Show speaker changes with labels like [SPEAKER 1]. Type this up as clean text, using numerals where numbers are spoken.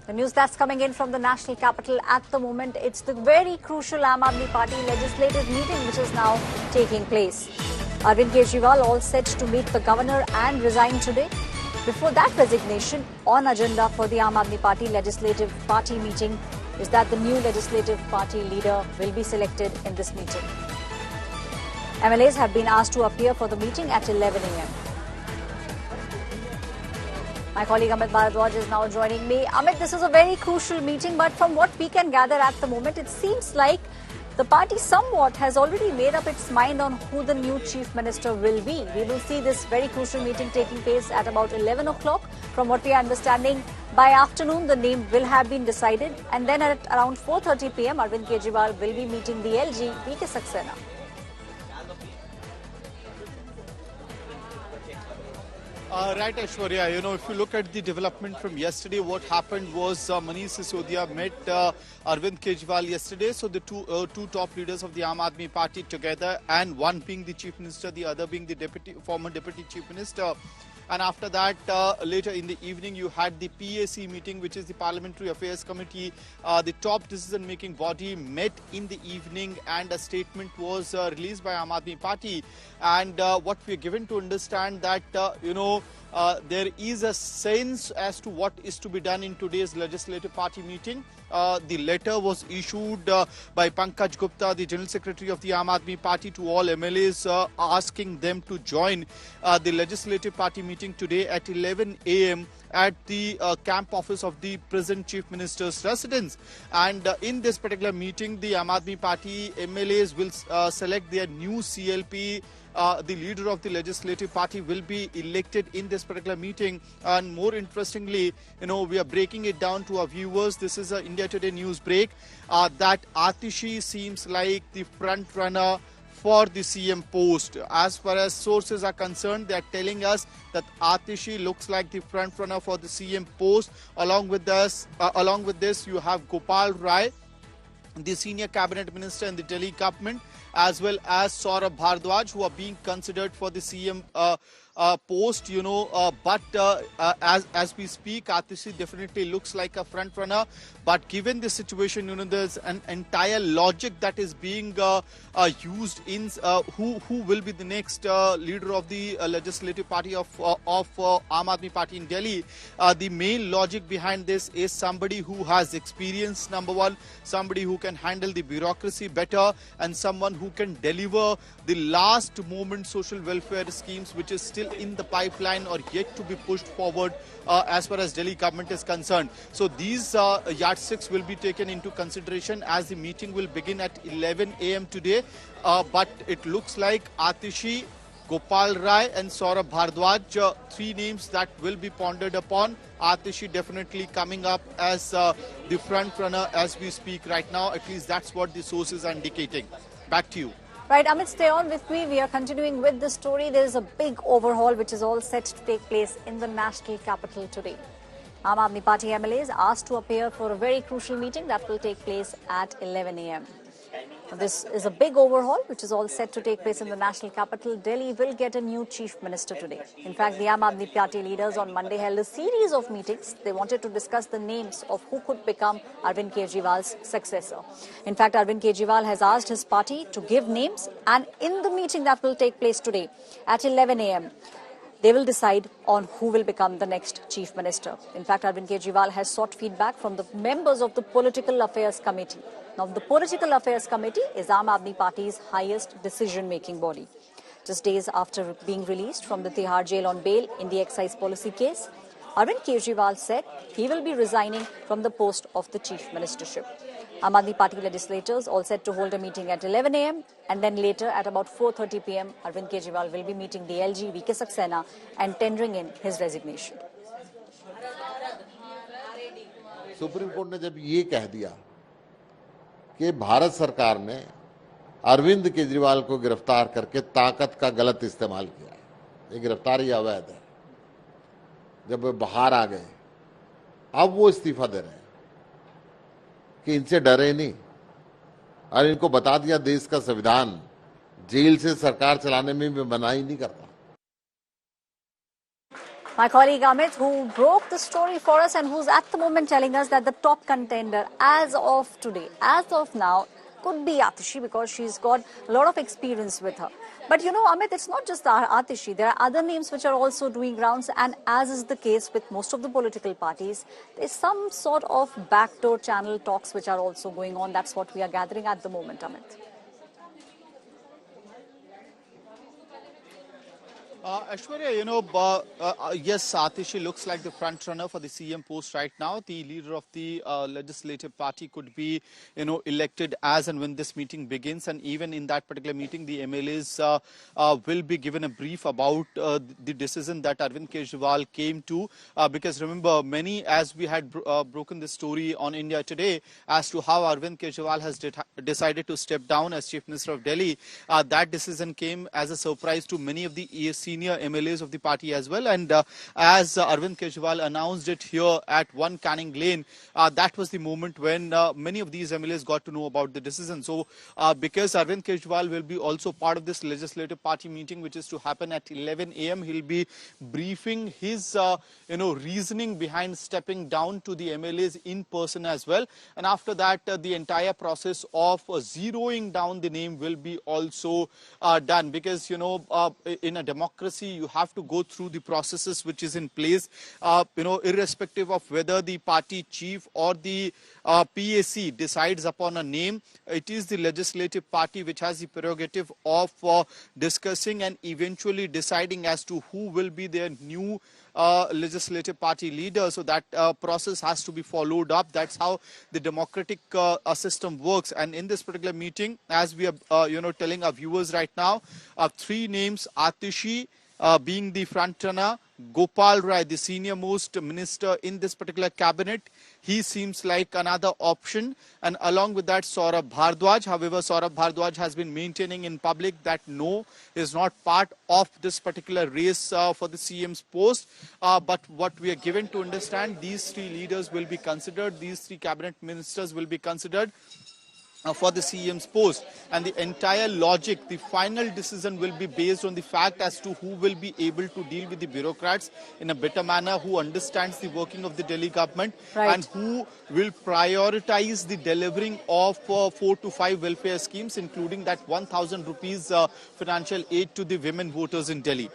[SPEAKER 1] The news that's coming in from the national capital at the moment, it's the very crucial Aam Aadmi Party legislative meeting which is now taking place. Arvind Kejriwal all set to meet the governor and resign today. Before that resignation, on agenda for the Aam Aadmi Party legislative party meeting is that the new legislative party leader will be selected in this meeting. MLAs have been asked to appear for the meeting at 11 a.m. My colleague Amit Bharadwaj is now joining me. Amit, this is a very crucial meeting, but from what we can gather at the moment, it seems like the party somewhat has already made up its mind on who the new chief minister will be. We will see this very crucial meeting taking place at about 11 o'clock. From what we are understanding, by afternoon, the name will have been decided. And then at around 4:30 p.m., Arvind Kejriwal will be meeting the LG, V.K. Saxena.
[SPEAKER 2] Right, Aishwarya. If you look at the development from yesterday, what happened was Manish Sisodia met Arvind Kejriwal yesterday. So the two top leaders of the Aam Aadmi Party together, and one being the chief minister, the other being the former deputy chief minister. And after that, later in the evening, you had the PAC meeting, which is the Parliamentary Affairs Committee. The top decision-making body met in the evening, and a statement was released by Aam Aadmi Party. And what we are given to understand that, there is a sense as to what is to be done in today's legislative party meeting. The letter was issued by Pankaj Gupta, the General Secretary of the Aam Aadmi Party, to all MLAs, asking them to join the legislative party meeting today at 11 a.m. at the camp office of the present Chief Minister's residence. And in this particular meeting, the Aam Aadmi Party MLAs will select their new CLP. The leader of the legislative party will be elected in this particular meeting. And more interestingly, we are breaking it down to our viewers. This is a India Today news break, that Atishi seems like the front runner for the CM post. As far as sources are concerned, they are telling us that Atishi looks like the front runner for the CM post. Along with this, you have Gopal Rai, the senior cabinet minister in the Delhi government, as well as Saurabh Bharadwaj, who are being considered for the CM post, but as we speak, Atishi definitely looks like a front runner. But given the situation, there's an entire logic that is being used in who will be the next leader of the legislative party of Aam Aadmi Party in Delhi. The main logic behind this is somebody who has experience, number one, somebody who can handle the bureaucracy better, and someone who can deliver the last moment social welfare schemes which is still in the pipeline or yet to be pushed forward as far as Delhi government is concerned. So these yardsticks will be taken into consideration as the meeting will begin at 11 a.m. today. But it looks like Atishi, Gopal Rai and Saurabh Bharadwaj, three names that will be pondered upon. Atishi definitely coming up as the front runner as we speak right now. At least that's what the sources are indicating. Back to you.
[SPEAKER 1] Right, Amit, stay on with me. We are continuing with the story. There is a big overhaul which is all set to take place in the national capital today. Aam Aadmi Party MLAs asked to appear for a very crucial meeting that will take place at 11 a.m. This is a big overhaul which is all set to take place in the national capital. Delhi will get a new chief minister today. In fact, the Aam Aadmi Party leaders on Monday held a series of meetings. They wanted to discuss the names of who could become Arvind Kejriwal's successor. In fact, Arvind Kejriwal has asked his party to give names, and in the meeting that will take place today at 11 a.m., they will decide on who will become the next chief minister. In fact, Arvind Kejriwal has sought feedback from the members of the Political Affairs Committee. Now, the Political Affairs Committee is Aam Aadmi Party's highest decision-making body. Just days after being released from the Tihar jail on bail in the excise policy case, Arvind Kejriwal said he will be resigning from the post of the chief ministership. Aam Aadmi Party legislators all set to hold a meeting at 11 a.m. and then later at about 4:30 p.m. Arvind Kejriwal will be meeting the LG, V.K. Saxena, and tendering in his resignation.
[SPEAKER 3] Supreme court ने जब ये कह दिया कि भारत सरकार ने अरविंद केजरीवाल को गिरफ्तार करके ताकत का गलत इस्तेमाल किया है, ये गिरफ्तारी अवैध है, जब वे बाहर आ गए, अब वो इस्तीफा दे रहे हैं कि इनसे डरे नहीं, और इनको बता दिया देश का संविधान जेल से सरकार चलाने में भी मनाही नहीं करता।
[SPEAKER 1] My colleague Amit, who broke the story for us and who's at the moment telling us that the top contender as of today, as of now, could be Atishi because she's got a lot of experience with her. But you know, Amit, it's not just Atishi. There are other names which are also doing rounds, and as is the case with most of the political parties, there's some sort of backdoor channel talks which are also going on. That's what we are gathering at the moment, Amit.
[SPEAKER 2] Aishwarya, you know, yes, Atishi looks like the front runner for the CM post right now. The leader of the legislative party could be, you know, elected as and when this meeting begins. And even in that particular meeting, the MLAs will be given a brief about the decision that Arvind Kejriwal came to. Because remember, many, as we had broken the story on India Today as to how Arvind Kejriwal has decided to step down as Chief Minister of Delhi, that decision came as a surprise to many of the senior MLAs of the party as well. And as Arvind Kejriwal announced it here at 1 Canning Lane, that was the moment when many of these MLAs got to know about the decision. So because Arvind Kejriwal will be also part of this legislative party meeting, which is to happen at 11 a.m., he'll be briefing his reasoning behind stepping down to the MLAs in person as well. And after that, the entire process of zeroing down the name will be also done, because, you know, in a democracy, you have to go through the processes which is in place, irrespective of whether the party chief or the PAC decides upon a name. It is the legislative party which has the prerogative of discussing and eventually deciding as to who will be their new legislative party leader. So that process has to be followed up. That's how the democratic system works. And in this particular meeting, as we are telling our viewers right now, 3 names: Atishi being the front runner, Gopal Rai, the senior most minister in this particular cabinet, he seems like another option, and along with that, Saurabh Bhardwaj. However, Saurabh Bhardwaj has been maintaining in public that no, is not part of this particular race for the CM's post. But what we are given to understand, these 3 leaders will be considered, these 3 cabinet ministers will be considered for the CM's post, and the entire logic, the final decision will be based on the fact as to who will be able to deal with the bureaucrats in a better manner, who understands the working of the Delhi government,
[SPEAKER 1] right,
[SPEAKER 2] and who will prioritize the delivering of 4 to 5 welfare schemes, including that 1,000 rupees financial aid to the women voters in Delhi.